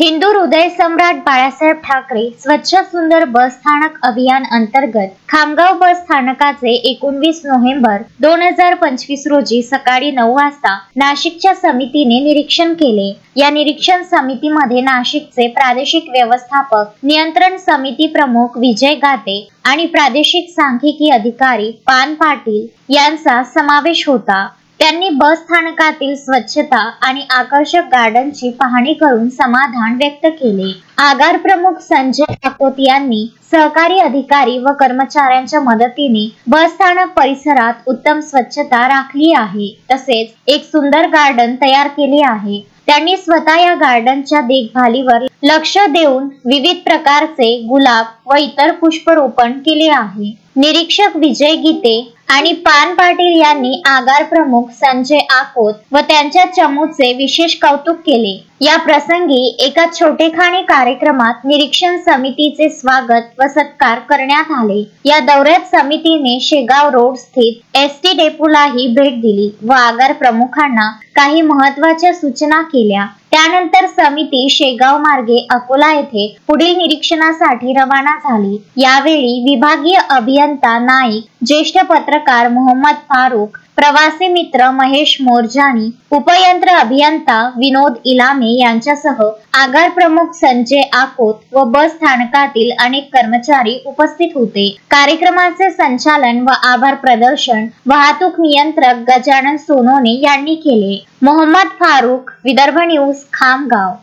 हिंदू हृदय सम्राट बाळासाहेब ठाकरे स्वच्छ सुंदर बस स्थानक अभियान अंतर्गत खामगाव बस स्थानकाचे 19 नोव्हेंबर 2025 रोजी सकाळी 9 वाजता नाशिकच्या समितीने निरीक्षण केले। या निरीक्षण समितीमध्ये नाशिकचे प्रादेशिक व्यवस्थापक नियंत्रण समिती प्रमुख विजय गाते आणि प्रादेशिक सांख्यिकी अधिकारी पान पाटील यांचा समावेश होता। त्यांनी बस स्थानकातील स्वच्छता आणि आकर्षक गार्डनची पाहणी करून समाधान व्यक्त केले। आगार प्रमुख संजय आकोत यांनी सहकारी अधिकारी व कर्मचाऱ्यांच्या मदतीने बस स्थानक परिसरात उत्तम स्वच्छता राखली आहे, तसेच एक सुंदर गार्डन तयार केले आहे। त्यांनी स्वतः या गार्डनच्या देखभालीवर लक्ष देऊन विविध प्रकारचे गुलाब व इतर पुष्परोपण केले आहे। निरीक्षक विजय गीते आणि पान पाटील यांनी आगार प्रमुख संजय आकोत व त्यांच्या चमूचे विशेष कौतुक केले। या प्रसंगी एका छोटेखानी कार्यक्रमात निरीक्षण समितीचे स्वागत व सत्कार करण्यात आले। या दौऱ्यात समितीने शेगाव रोड स्थित एसटी डेपोलाही भेट दिली व आगार प्रमुखांना काही महत्त्वाच्या सूचना केल्या। त्यानंतर समिती शेगाव मार्गे अकोला येथे पुढील निरीक्षणासाठी रवाना झाली। यावेळी विभागीय अभियंता नाईक, ज्येष्ठ पत्रकार मोहम्मद फारूक, प्रवासी मित्र महेश मोरजानी, उपयंत्र अभियंता विनोद इलामे यांच्यासह आगार प्रमुख संजय आकोत व बस स्थानकातील अनेक कर्मचारी उपस्थित होते। कार्यक्रमाचे संचालन व आभार प्रदर्शन वाहतूक नियंत्रक गजानन सोनोने यांनी केले। मोहम्मद फारूक, विदर्भ न्यूज, खामगाव।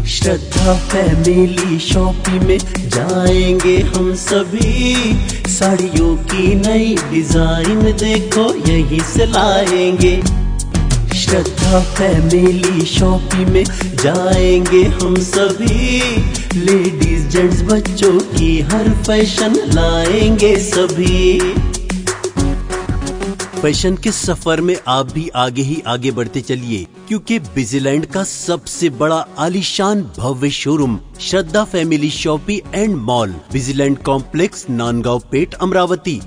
श्रद्धा फैमिली शॉपिंग में जाएंगे हम सभी, साड़ियों की नई डिजाइन देखो यहीं से लाएंगे। श्रद्धा फैमिली शॉपिंग में जाएंगे हम सभी, लेडीज जेंट्स बच्चों की हर फैशन लाएंगे सभी। फैशन के सफर में आप भी आगे ही आगे बढ़ते चलिए, क्योंकि बिजीलैंड का सबसे बड़ा आलीशान भव्य showroom Shraddha family shopping and mall, Busyland complex, Nandgaon Peth, Amravati.